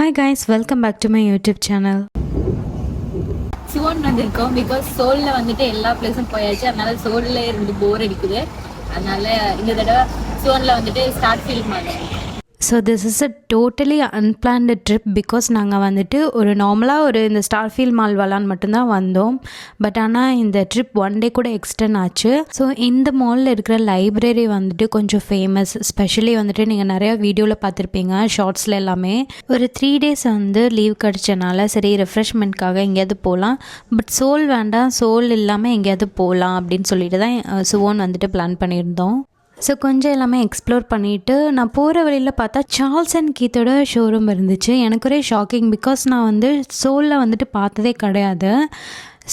Hi guys, welcome back to my YouTube channel. சுவன் வந்திருக்கோம் because சோலில் வந்துட்டு எல்லா பிளேஸும் போயாச்சு. அதனால சோலில் இருந்து போர் அடிக்குது. அதனால இந்த தடவை சுவனில் வந்துட்டு ஸ்டார்ட் ஃபீல் பண்ணேன். So this is a totally unplanned trip because நாங்கள் வந்துட்டு ஒரு நார்மலாக இந்த ஸ்டார்ஃபீல்ட் மால் வரலான்னு மட்டும்தான் வந்தோம். பட் ஆனால் இந்த ட்ரிப் ஒன் டே கூட எக்ஸ்டெண்ட் ஆச்சு. ஸோ இந்த மாலில் இருக்கிற லைப்ரரி வந்துட்டு கொஞ்சம் ஃபேமஸ். ஸ்பெஷலி வந்துட்டு நீங்கள் நிறையா வீடியோவில் பார்த்துருப்பீங்க, ஷார்ட்ஸில் எல்லாமே. ஒரு 3 days வந்து லீவ் கிடச்சனால சரி ரெஃப்ரெஷ்மெண்ட்காக எங்கேயாவது போகலாம், பட் சோல் வேண்டாம், சோல் இல்லாமல் எங்கேயாவது போகலாம் அப்படின்னு சொல்லிட்டு தான் சுவோன் வந்துட்டு பிளான் பண்ணியிருந்தோம். ஸோ கொஞ்சம் எல்லாமே எக்ஸ்ப்ளோர் பண்ணிவிட்டு நான் போகிற வழியில் பார்த்தா சார்ல்ஸ் அண்ட் கீத்தோட ஷோரூம் இருந்துச்சு. எனக்கு ஒரே ஷாக்கிங் பிகாஸ் நான் வந்து சோலில் வந்துட்டு பார்த்ததே கிடையாது.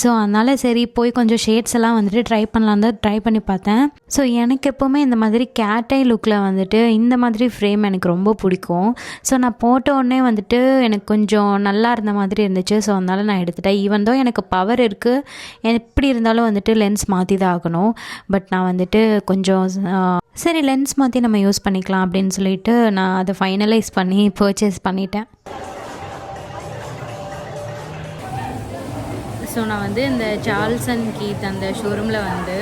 ஸோ அதனால் சரி போய் கொஞ்சம் ஷேட்ஸ் எல்லாம் வந்துட்டு ட்ரை பண்ணலாம் தான் ட்ரை பண்ணி பார்த்தேன். ஸோ எனக்கு எப்போவுமே இந்த மாதிரி கேட்டை லுக்கில் வந்துட்டு இந்த மாதிரி ஃப்ரேம் எனக்கு ரொம்ப பிடிக்கும். ஸோ நான் போட்ட உடனே வந்துட்டு எனக்கு கொஞ்சம் நல்லா இருந்த மாதிரி இருந்துச்சு. ஸோ அதனால் நான் எடுத்துட்டேன். ஈவன் தான் எனக்கு பவர் இருக்குது, எப்படி இருந்தாலும் வந்துட்டு லென்ஸ் மாற்றி தான் ஆகணும். பட் நான் வந்துட்டு கொஞ்சம் சரி லென்ஸ் மாற்றி நம்ம யூஸ் பண்ணிக்கலாம் அப்படின்னு சொல்லிட்டு நான் அதை ஃபைனலைஸ் பண்ணி பர்ச்சேஸ் பண்ணிட்டேன். ஸோ நான் வந்து இந்த சார்ல்ஸ் அண்ட் கீத் அந்த ஷோரூமில் வந்து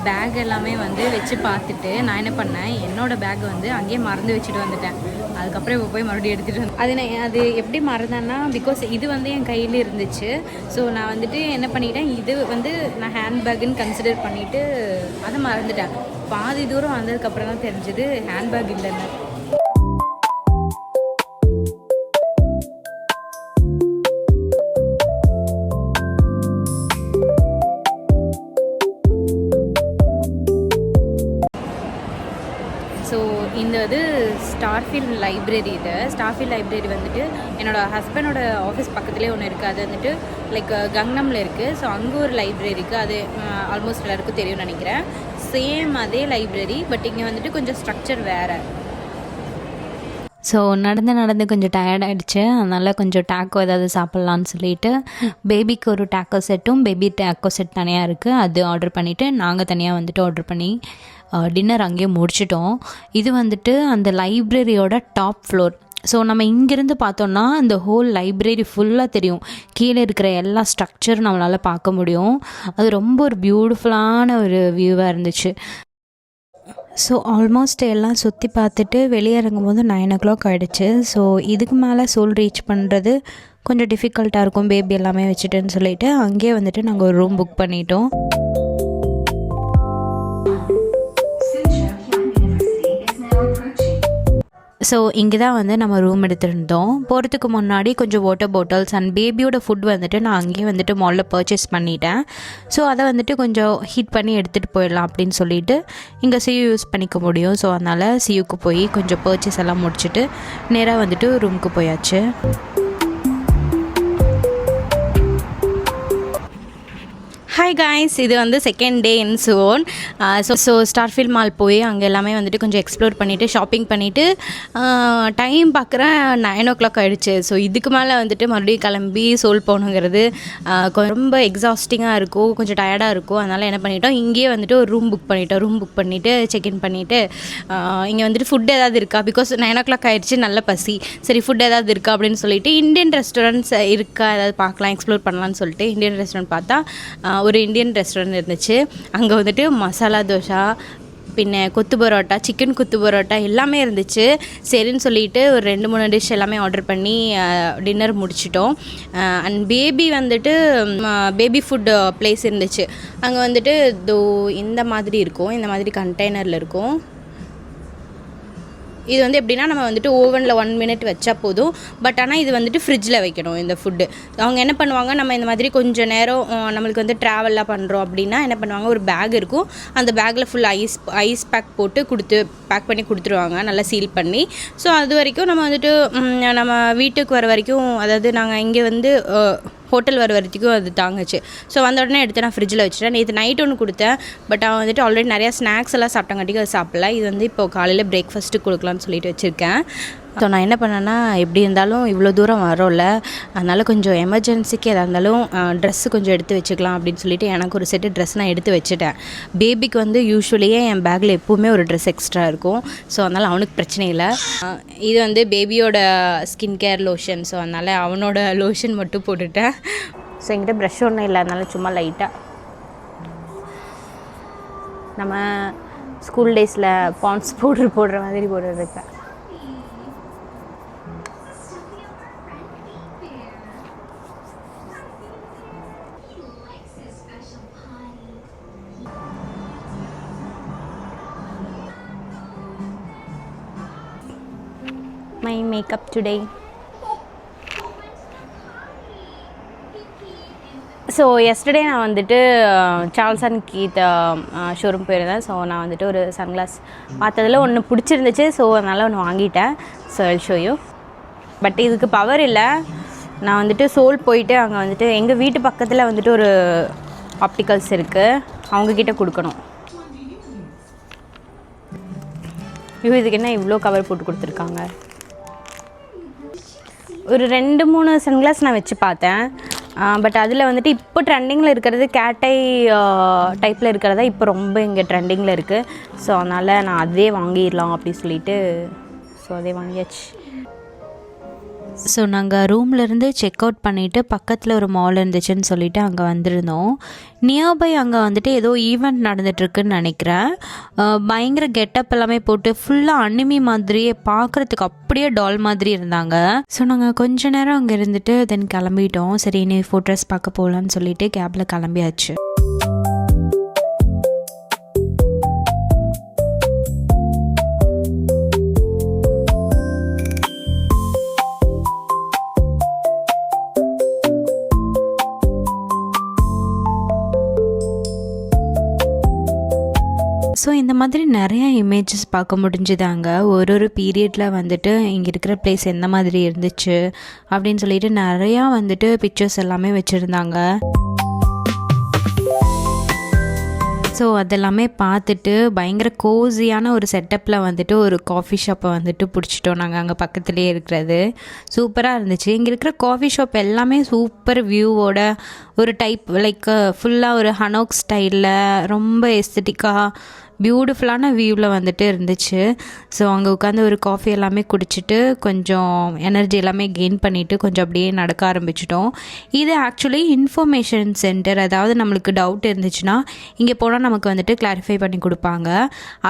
பேக் எல்லாமே வந்து வச்சு பார்த்துட்டு நான் என்ன பண்ணேன், என்னோடய பேக் வந்து அங்கேயே மறந்து வச்சுட்டு வந்துட்டேன். அதுக்கப்புறம் இப்போ போய் மறுபடியும் எடுத்துகிட்டு வந்தேன். அது எப்படி மறந்தேன்னா பிகாஸ் இது வந்து என் கையில் இருந்துச்சு. ஸோ நான் வந்துட்டு என்ன பண்ணிட்டேன், இது வந்து நான் ஹேண்ட் பேக்குன்னு கன்சிடர் பண்ணிவிட்டு அதை மறந்துட்டேன். பாதி தூரம் வந்ததுக்கப்புறம் தான் தெரிஞ்சது ஹேண்ட் பேக் இல்லைன்னு. ஸோ இந்த இது ஸ்டார்ஃபீல்ட் லைப்ரரி. ஸ்டார்ஃபீல்ட் லைப்ரரி வந்துட்டு என்னோடய ஹஸ்பண்டோட ஆஃபீஸ் பக்கத்துலேயே ஒன்று இருக்குது. அது வந்துட்டு லைக் கங்னமில் இருக்குது. ஸோ அங்கே ஒரு லைப்ரரி இருக்குது. அது ஆல்மோஸ்ட் எல்லாருக்கும் தெரியும்னு நினைக்கிறேன். சேம் அதே லைப்ரரி, பட் இங்கே வந்துட்டு கொஞ்சம் ஸ்ட்ரக்சர் வேறு. ஸோ நடந்து கொஞ்சம் டயர்டாகிடுச்சு. அதனால் கொஞ்சம் டேக்கோ ஏதாவது சாப்பிட்லான்னு சொல்லிட்டு பேபிக்கு ஒரு டேக்கோ செட்டும் பேபி டேக்கோ செட் தனியாக இருக்குது, அது ஆர்டர் பண்ணிவிட்டு நாங்கள் தனியாக வந்துட்டு ஆர்டர் பண்ணி டின்னர் அங்கேயே முடிச்சிட்டோம். இது வந்துட்டு அந்த லைப்ரரியோட டாப் ஃப்ளோர். ஸோ நம்ம இங்கேருந்து பார்த்தோன்னா அந்த ஹோல் லைப்ரரி ஃபுல்லாக தெரியும். கீழே இருக்கிற எல்லா ஸ்ட்ரக்சரும் நம்மளால் பார்க்க முடியும். அது ரொம்ப ஒரு பியூட்டிஃபுல்லான ஒரு வியூவாக இருந்துச்சு. ஸோ ஆல்மோஸ்ட் எல்லாம் சுற்றி பார்த்துட்டு வெளியே இறங்கும்போது 9 o'clock ஆகிடுச்சு. ஸோ இதுக்கு மேலே சோல் ரீச் பண்ணுறது கொஞ்சம் டிஃபிகல்ட்டாக இருக்கும் பேபி எல்லாமே வச்சுட்டுன்னு சொல்லிவிட்டு அங்கேயே வந்துட்டு நாங்கள் ஒரு ரூம் புக் பண்ணிட்டோம். ஸோ இங்கே தான் வந்து நம்ம ரூம் எடுத்துருந்தோம். போகிறதுக்கு முன்னாடி கொஞ்சம் வாட்டர் பாட்டில்ஸ் அண்ட் பேபியோட ஃபுட் வந்துட்டு நான் அங்கேயே வந்துட்டு மாலில் பர்ச்சேஸ் பண்ணிட்டேன். ஸோ அதை வந்துட்டு கொஞ்சம் ஹீட் பண்ணி எடுத்துகிட்டு போயிடலாம் அப்படின்னு சொல்லிட்டு இங்கே சியூ யூஸ் பண்ணிக்க முடியும். ஸோ அதனால் சியூக்கு போய் கொஞ்சம் பர்ச்சேஸ் எல்லாம் முடிச்சுட்டு நேராக வந்துட்டு ரூமுக்கு போயாச்சு. ஹாய் காய்ஸ், இது வந்து செகண்ட் டே இன் சுவோன். ஸோ ஸ்டார்ஃபீல்ட் மால் போய் அங்கே எல்லாமே வந்துட்டு கொஞ்சம் எக்ஸ்ப்ளோர் பண்ணிவிட்டு ஷாப்பிங் பண்ணிவிட்டு டைம் பார்க்குறேன் 9 o'clock ஆகிடுச்சு. ஸோ இதுக்கு மேலே வந்துட்டு மறுபடியும் கிளம்பி சோல் போகணுங்கிறது ரொம்ப எக்ஸாஸ்டிங்காக இருக்கும், கொஞ்சம் டயர்டாக இருக்கும். அதனால் என்ன பண்ணிட்டோம், இங்கேயே வந்துட்டு ஒரு ரூம் புக் பண்ணிட்டோம். ரூம் புக் பண்ணிவிட்டு செக்இன் பண்ணிவிட்டு இங்கே வந்துட்டு ஃபுட் ஏதாவது இருக்கா, பிகாஸ் 9 o'clock ஆகிடுச்சு, நல்ல பசி. சரி ஃபுட் ஏதாவது இருக்கா அப்படின்னு சொல்லிட்டு இந்தியன் ரெஸ்டாரண்ட்ஸ் இருக்கா ஏதாவது பார்க்கலாம், எக்ஸ்ப்ளோர் பண்ணலான்னு சொல்லிட்டு இந்தியன் ரெஸ்டாரண்ட் பார்த்தா ஒரு இந்தியன் ரெஸ்டாரண்ட் இருந்துச்சு. அங்கே வந்துட்டு மசாலா தோசை, பின்ன கொத்து பரோட்டா, சிக்கன் கொத்து பரோட்டா எல்லாமே இருந்துச்சு. சரின்னு சொல்லிட்டு ஒரு 2-3 டிஷ் எல்லாமே ஆர்டர் பண்ணி டின்னர் முடிச்சிட்டோம். அண்ட் பேபி வந்துட்டு பேபி ஃபுட் பிளேஸ் இருந்துச்சு. அங்கே வந்துட்டு இந்த மாதிரி இருக்கும், இந்த மாதிரி கண்டெய்னரில் இருக்கும். இது வந்து எப்படின்னா நம்ம வந்துட்டு ஓவனில் 1 minute வச்சா போதும். பட் ஆனால் இது வந்துட்டு ஃப்ரிட்ஜில் வைக்கணும் இந்த ஃபுட்டு. அவங்க என்ன பண்ணுவாங்க, நம்ம இந்த மாதிரி கொஞ்சம் நேரம் நம்மளுக்கு வந்து ட்ராவல்லாம் பண்ணுறோம் அப்படின்னா என்ன பண்ணுவாங்க, ஒரு பேக் இருக்கும், அந்த பேக்கில் ஃபுல் ஐஸ் பேக் போட்டு பேக் பண்ணி கொடுத்துருவாங்க, நல்லா சீல் பண்ணி. ஸோ அது வரைக்கும் நம்ம வந்துட்டு நம்ம வீட்டுக்கு வர வரைக்கும், அதாவது நாங்கள் இங்கே வந்து ஹோட்டல் வர வரைக்கும் அது தாங்குச்சு. ஸோ வந்த உடனே எடுத்து நான் ஃப்ரிட்ஜில் வச்சுட்டேன். நேற்று நைட் ஒன்று கொடுத்தேன், பட் அவன் வந்துட்டு ஆல்ரெடி நிறையா ஸ்நாக்ஸ் எல்லாம் சாப்பிட்டாங்காட்டிக்கு அது சாப்பிடல. இது வந்து இப்போ காலையில் பிரேக்ஃபாஸ்ட்டு கொடுக்கலான்னு சொல்லிட்டு வச்சுருக்கேன். ஸோ நான் என்ன பண்ணேன்னா, எப்படி இருந்தாலும் இவ்வளோ தூரம் வரோம்ல, அதனால் கொஞ்சம் எமர்ஜென்சிக்கு எதாக இருந்தாலும் ட்ரெஸ்ஸு கொஞ்சம் எடுத்து வச்சுக்கலாம் அப்படின்னு சொல்லிட்டு எனக்கு ஒரு செட்டு ட்ரெஸ் நான் எடுத்து வச்சுட்டேன். பேபிக்கு வந்து யூஸ்வலியே என் பேக்கில் எப்போவுமே ஒரு ட்ரெஸ் எக்ஸ்ட்ரா இருக்கும். ஸோ அதனால் அவனுக்கு பிரச்சனை இல்லை. இது வந்து பேபியோட ஸ்கின் கேர் லோஷன். ஸோ அதனால் அவனோட லோஷன் மட்டும் போட்டுட்டேன். ஸோ என்கிட்ட ப்ரஷ் ஒன்றும் இல்லை, அதனால சும்மா லைட்டாக நம்ம ஸ்கூல் டேஸில் பான்ஸ் பவுடர் போடுற மாதிரி போட்டுருக்கேன். My makeup today. So yesterday நான் வந்துட்டு சார்ல்ஸ் அண்ட் கீத் ஷோரூம் போயிருந்தேன். ஸோ நான் வந்துட்டு ஒரு சன்கிளாஸ் பார்த்ததில் ஒன்று பிடிச்சிருந்துச்சு. ஸோ அதனால் ஒன்று வாங்கிட்டேன். So I'll show you. But இதுக்கு பவர் இல்லை. நான் வந்துட்டு சோல் போயிட்டு அங்கே வந்துட்டு எங்கள் வீட்டு பக்கத்தில் வந்துட்டு ஒரு ஆப்டிக்கல்ஸ் இருக்குது, அவங்கக்கிட்ட கொடுக்கணும். இதுக்கு என்ன இவ்வளோ கவர் போட்டு கொடுத்துருக்காங்க. ஒரு 2-3 சன்கிளாஸ் நான் வச்சு பார்த்தேன். பட் அதில் வந்துட்டு இப்போ ட்ரெண்டிங்கில் இருக்கிறது கேட்டை டைப்பில் இருக்கிறதா இப்போ ரொம்ப இங்கே ட்ரெண்டிங்கில் இருக்குது. ஸோ அதனால் நான் அதே வாங்கிடலாம் அப்படி சொல்லிட்டு அதே வாங்கியாச்சு. ஸோ நாங்கள் ரூம்லேருந்து செக் அவுட் பண்ணிவிட்டு பக்கத்தில் ஒரு மால் இருந்துச்சுன்னு சொல்லிவிட்டு அங்கே வந்திருந்தோம். நியர்பை அங்கே வந்துட்டு ஏதோ ஈவெண்ட் நடந்துகிட்ருக்குன்னு நினைக்கிறேன். பயங்கர கெட்டப் எல்லாமே போட்டு ஃபுல்லாக அனிமி மாதிரியே பார்க்குறதுக்கு அப்படியே டால் மாதிரி இருந்தாங்க. ஸோ நாங்கள் கொஞ்ச நேரம் அங்கே இருந்துட்டு தென் கிளம்பிட்டோம். சரி இனி ஃபோட்டோஸ் பார்க்க போகலான்னு சொல்லிட்டு கேபில் கிளம்பியாச்சு. ஸோ இந்த மாதிரி நிறையா இமேஜஸ் பார்க்க முடிஞ்சுதாங்க. ஒரு பீரியடில் வந்துட்டு இங்கே இருக்கிற பிளேஸ் எந்த மாதிரி இருந்துச்சு அப்படின்னு சொல்லிட்டு நிறையா வந்துட்டு பிக்சர்ஸ் எல்லாமே வச்சுருந்தாங்க. ஸோ அதெல்லாமே பார்த்துட்டு பயங்கர கோஸியான ஒரு செட்டப்பில் வந்துட்டு ஒரு காஃபி ஷாப்பை வந்துட்டு பிடிச்சிட்டோம் நாங்கள். அங்கே பக்கத்துலேயே இருக்கிறது சூப்பராக இருந்துச்சு. இங்கே இருக்கிற காஃபி ஷாப் எல்லாமே சூப்பர் வியூவோட ஒரு டைப் லைக் ஃபுல்லாக ஒரு ஹனோக் ஸ்டைலில் ரொம்ப எஸ்தட்டிக்காக பியூட்டிஃபுல்லான வியூவில் வந்துட்டு இருந்துச்சு. ஸோ அங்கே உட்காந்து ஒரு காஃபி எல்லாமே குடிச்சிட்டு கொஞ்சம் எனர்ஜி எல்லாமே கெயின் பண்ணிவிட்டு கொஞ்சம் அப்படியே நடக்க ஆரம்பிச்சிட்டோம். இது ஆக்சுவலி இன்ஃபர்மேஷன் சென்டர். அதாவது நம்மளுக்கு டவுட் இருந்துச்சுன்னா இங்கே போனால் நமக்கு வந்துட்டு கிளாரிஃபை பண்ணி கொடுப்பாங்க.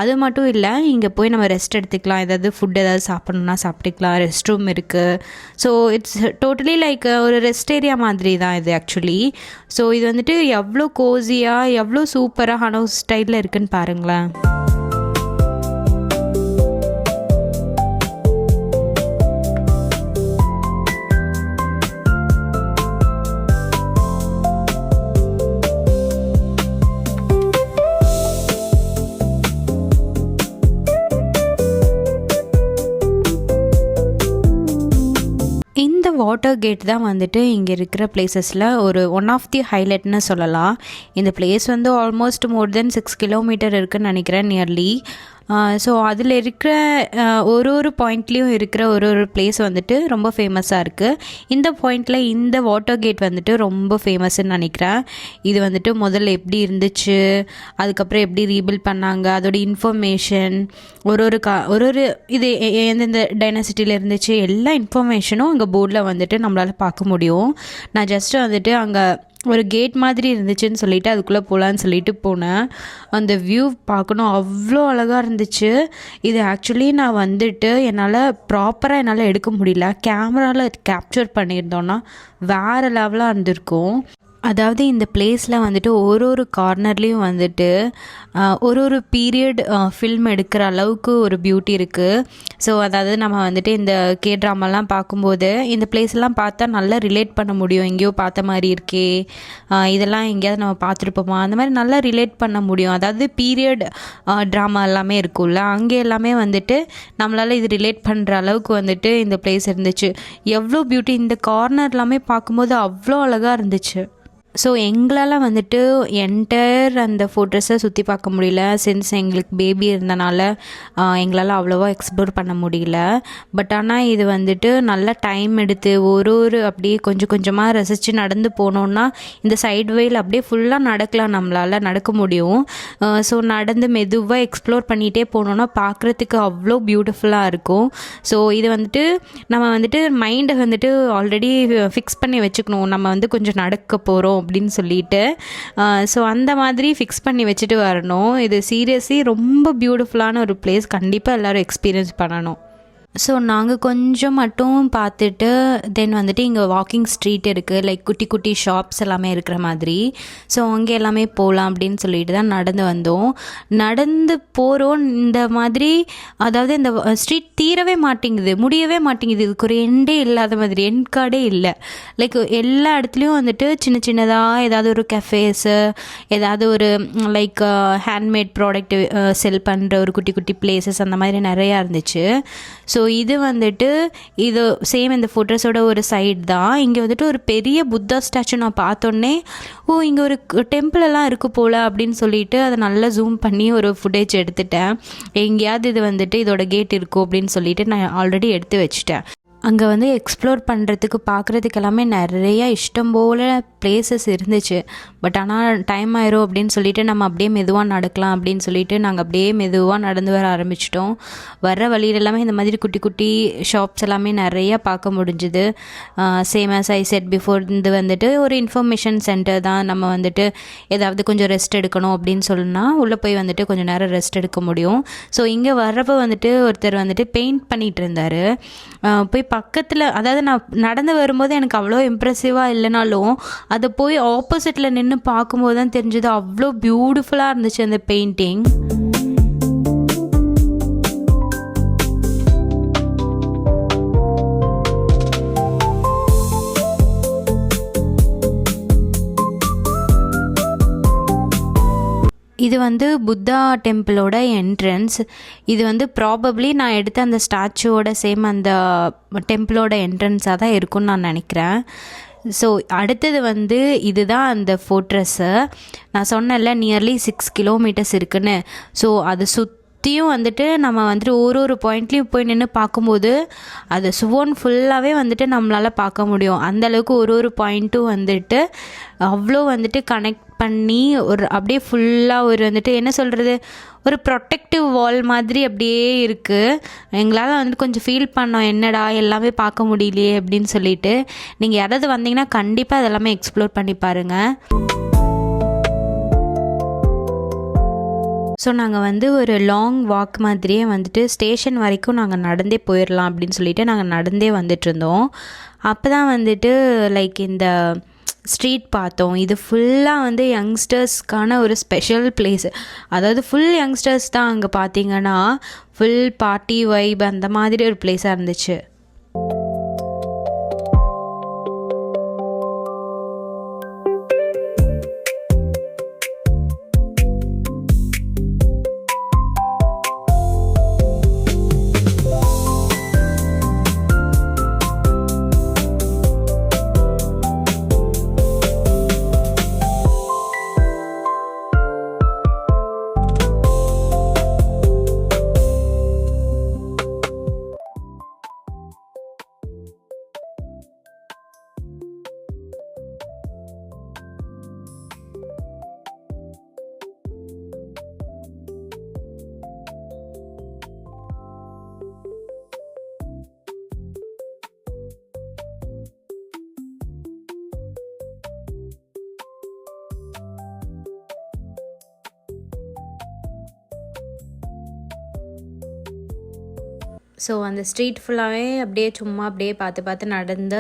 அது மட்டும் இல்லை, இங்கே போய் நம்ம ரெஸ்ட் எடுத்துக்கலாம், ஏதாவது ஃபுட் ஏதாவது சாப்பிட்ணுன்னா சாப்பிட்டுக்கலாம், ரெஸ்ட் ரூம் இருக்குது. ஸோ இட்ஸ் டோட்டலி லைக் ஒரு ரெஸ்ட் ஏரியா மாதிரி தான் இது ஆக்சுவலி. ஸோ இது வந்துட்டு எவ்வளோ கோஸியாக எவ்வளோ சூப்பராக ஹனோக் ஸ்டைலில் இருக்குன்னு பாருங்களேன். இந்த வாட்டர் கேட் தான் வந்துட்டு இங்கே இருக்கிற பிளேசஸில் ஒரு ஒன் ஆஃப் தி ஹைலைட்னு சொல்லலாம். இந்த பிளேஸ் வந்து ஆல்மோஸ்ட் மோர் தென் 6 கிலோமீட்டர் இருக்குதுன்னு நினைக்கிறேன் நியர்லி. ஸோ அதில் இருக்கிற ஒரு பாயிண்ட்லேயும் இருக்கிற ஒரு பிளேஸ் வந்துட்டு ரொம்ப ஃபேமஸாக இருக்குது. இந்த பாயிண்டில் இந்த வாட்டர் கேட் வந்துட்டு ரொம்ப ஃபேமஸ்ன்னு நினைக்கிறேன். இது வந்துட்டு முதல்ல எப்படி இருந்துச்சு, அதுக்கப்புறம் எப்படி ரீபில்ட் பண்ணாங்க, அதோட இன்ஃபர்மேஷன் ஒரு இது எந்தெந்த டைனாசிட்டியில் இருந்துச்சு எல்லா இன்ஃபர்மேஷனும் அங்கே போர்டில் வந்துட்டு நம்மளால் பார்க்க முடியும். நான் ஜஸ்ட்டு வந்துட்டு அங்கே ஒரு கேட் மாதிரி இருந்துச்சுன்னு சொல்லிட்டு அதுக்குள்ளே போகலான்னு சொல்லிட்டு போனேன். அந்த வியூ பார்க்கணும், அவ்வளோ அழகாக இருந்துச்சு. இது ஆக்சுவலி நான் வந்துட்டு என்னால் எடுக்க முடியல. கேமராவில் கேப்சர் பண்ணியிருந்தோன்னா வேறு லெவலாக இருந்திருக்கும். அதாவது இந்த பிளேஸில் வந்துட்டு ஒரு கார்னர்லேயும் வந்துட்டு ஒரு பீரியட் ஃபில்ம் எடுக்கிற அளவுக்கு ஒரு பியூட்டி இருக்குது. ஸோ அதாவது நம்ம வந்துட்டு இந்த ட்ராமாலாம் பார்க்கும்போது இந்த பிளேஸ்லாம் பார்த்தா நல்லா ரிலேட் பண்ண முடியும். எங்கேயோ பார்த்த மாதிரி இருக்கே, இதெல்லாம் எங்கேயாவது நம்ம பார்த்துருப்போமா, அந்த மாதிரி நல்லா ரிலேட் பண்ண முடியும். அதாவது பீரியட் ட்ராமா எல்லாமே இருக்கும்ல, அங்கே எல்லாமே வந்துட்டு நம்மளால் இது ரிலேட் பண்ணுற அளவுக்கு வந்துட்டு இந்த பிளேஸ் இருந்துச்சு. எவ்வளோ பியூட்டி, இந்த கார்னர் எல்லாமே பார்க்கும்போது அவ்வளோ அழகாக இருந்துச்சு. ஸோ எங்களால் வந்துட்டு என்டையர் அந்த ஃபோட்டோஸை சுற்றி பார்க்க முடியல. சின்ஸ் எங்களுக்கு பேபி இருந்தனால எங்களால் அவ்வளோவா எக்ஸ்ப்ளோர் பண்ண முடியல. பட் ஆனால் இது வந்துட்டு நல்லா டைம் எடுத்து ஒரு அப்படியே கொஞ்சம் கொஞ்சமாக ரசித்து நடந்து போனோன்னா இந்த சைட் வேயில் அப்படியே ஃபுல்லாக நடக்கலாம், நம்மளால் நடக்க முடியும். ஸோ நடந்து மெதுவாக எக்ஸ்ப்ளோர் பண்ணிகிட்டே போனோன்னா பார்க்குறதுக்கு அவ்வளோ பியூட்டிஃபுல்லாக இருக்கும். ஸோ இது வந்துட்டு நம்ம வந்துட்டு மைண்டை வந்துட்டு ஆல்ரெடி ஃபிக்ஸ் பண்ணி வச்சுக்கணும், நம்ம வந்து கொஞ்சம் நடக்க போகிறோம் அப்படின்னு சொல்லிட்டு. ஸோ அந்த மாதிரி ஃபிக்ஸ் பண்ணி வச்சுட்டு வரணும். இது சீரியஸ்லி ரொம்ப பியூட்டிஃபுல்லான ஒரு பிளேஸ், கண்டிப்பாக எல்லோரும் எக்ஸ்பீரியன்ஸ் பண்ணணும். ஸோ நாங்கள் கொஞ்சம் மட்டும் பார்த்துட்டு தென் வந்துட்டு இங்கே வாக்கிங் ஸ்ட்ரீட் இருக்குது, லைக் குட்டி குட்டி ஷாப்ஸ் எல்லாமே இருக்கிற மாதிரி. ஸோ அங்கே எல்லாமே போகலாம் அப்படின்னு சொல்லிட்டு தான் நடந்து வந்தோம். நடந்து போகிறோம் இந்த மாதிரி, அதாவது இந்த ஸ்ட்ரீட் தீரவே மாட்டேங்குது, முடியவே மாட்டேங்குது. இதுக்கு ஒரு எண்டே இல்லாத மாதிரி, எண்ட் கார்டே இல்லை. லைக் எல்லா இடத்துலையும் வந்துட்டு சின்ன சின்னதாக ஏதாவது ஒரு கஃபேஸு, ஏதாவது ஒரு லைக் ஹேண்ட்மேட் ப்ராடக்ட் செல் பண்ணுற ஒரு குட்டி குட்டி பிளேசஸ் அந்த மாதிரி நிறையா இருந்துச்சு. ஸோ இது வந்துட்டு இது சேம் இந்த ஃபோட்டோஸோட ஒரு சைட் தான். இங்கே வந்துட்டு ஒரு பெரிய புத்தா ஸ்டாச்சு நான் பார்த்தோன்னே, இங்கே ஒரு டெம்பிள் எல்லாம் இருக்குது போல் அப்படின்னு சொல்லிட்டு அதை நல்லா ஜூம் பண்ணி ஒரு ஃபுட்டேஜ் எடுத்துட்டேன். எங்கேயாவது இது வந்துட்டு இதோட கேட் இருக்கும் அப்படின்னு சொல்லிட்டு நான் ஆல்ரெடி எடுத்து வச்சுட்டேன். அங்கே வந்து எக்ஸ்ப்ளோர் பண்ணுறதுக்கு பார்க்குறதுக்கு எல்லாமே நிறைய இஷ்டம் போல் பிளேசஸ் இருந்துச்சு. பட் ஆனால் டைம் ஆயிரும் அப்படின்னு சொல்லிட்டு நம்ம அப்படியே மெதுவாக நடக்கலாம் அப்படின்னு சொல்லிட்டு நாங்கள் அப்படியே மெதுவாக நடந்து வர ஆரம்பிச்சிட்டோம். வர்ற வழியில் எல்லாமே இந்த மாதிரி குட்டி குட்டி ஷாப்ஸ் எல்லாமே நிறையா பார்க்க முடிஞ்சுது. Same as I said before, இது வந்துட்டு ஒரு இன்ஃபர்மேஷன் சென்டர் தான். நம்ம வந்துட்டு ஏதாவது கொஞ்சம் ரெஸ்ட் எடுக்கணும் அப்படின்னு சொன்னால் உள்ளே போய் வந்துட்டு கொஞ்சம் நேரம் ரெஸ்ட் எடுக்க முடியும். ஸோ இங்கே வர்றப்போ வந்துட்டு ஒருத்தர் வந்துட்டு பெயிண்ட் பண்ணிகிட்டு இருந்தார். போய் பக்கத்தில், அதாவது நான் நடந்து வரும்போது எனக்கு அவ்வளோ இம்ப்ரெசிவாக இல்லைனாலும் அதை போய் ஆப்போசிட்டில் நின்று பார்க்கும்போது தான் தெரிஞ்சது அவ்வளோ பியூட்டிஃபுல்லாக இருந்துச்சு அந்த பெயிண்டிங். இது வந்து புத்தா டெம்பிளோட என்ட்ரன்ஸ். இது வந்து ப்ராபப்ளி நான் எடுத்த அந்த ஸ்டாச்சுவோட சேம் அந்த டெம்பிளோட என்ட்ரன்ஸாக தான் இருக்கும்னு நான் நினைக்கிறேன். ஸோ அடுத்தது வந்து இதுதான் அந்த ஃபோர்ட்ரஸ்ஸு. நான் சொன்னேன்ல நியர்லி 6 கிலோமீட்டர்ஸ் இருக்குன்னு. ஸோ அது சுற்றியும் வந்துட்டு நம்ம வந்துட்டு ஒரு பாயிண்ட்லேயும் போய் நின்று பார்க்கும்போது அது சுவோன் ஃபுல்லாகவே வந்துட்டு நம்மளால் பார்க்க முடியும். அந்தளவுக்கு ஒரு பாயிண்ட்டும் வந்துட்டு அவ்வளோ வந்துட்டு கனெக்ட் பண்ணி ஒரு அப்படியே ஃபுல்லாக ஒரு வந்துட்டு என்ன சொல்கிறது, ஒரு ப்ரொடெக்டிவ் வால் மாதிரி அப்படியே இருக்குது. எங்களால் வந்துட்டு கொஞ்சம் ஃபீல் பண்ணோம், என்னடா எல்லாமே பார்க்க முடியலையே அப்படின்னு சொல்லிட்டு. நீங்கள் யாராவது வந்தீங்கன்னா கண்டிப்பாக அதெல்லாமே எக்ஸ்ப்ளோர் பண்ணி பாருங்கள். ஸோ நாங்கள் வந்து ஒரு லாங் வாக் மாதிரியே வந்துட்டு ஸ்டேஷன் வரைக்கும் நாங்கள் நடந்தே போயிடலாம் அப்படின்னு சொல்லிட்டு நாங்கள் நடந்தே வந்துட்டுருந்தோம். அப்போ தான் வந்துட்டு லைக் இந்த ஸ்ட்ரீட் பார்த்தோம். இது ஃபுல்லாக வந்து யங்ஸ்டர்ஸ்க்கான ஒரு ஸ்பெஷல் பிளேஸ். அதாவது ஃபுல் யங்ஸ்டர்ஸ் தான் அங்கே பார்த்தீங்கன்னா ஃபுல் பார்ட்டி வைப் அந்த மாதிரி ஒரு பிளேஸாக இருந்துச்சு. ஸோ அந்த ஸ்ட்ரீட் ஃபுல்லாகவே அப்படியே சும்மா அப்படியே பார்த்து நடந்து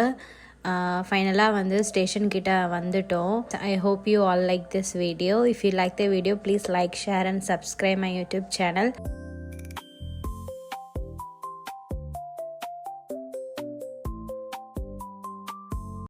ஃபைனலாக வந்து ஸ்டேஷன் கிட்ட வந்துட்டோம். I hope you all like this video. If you like the video please like, share and subscribe my YouTube channel.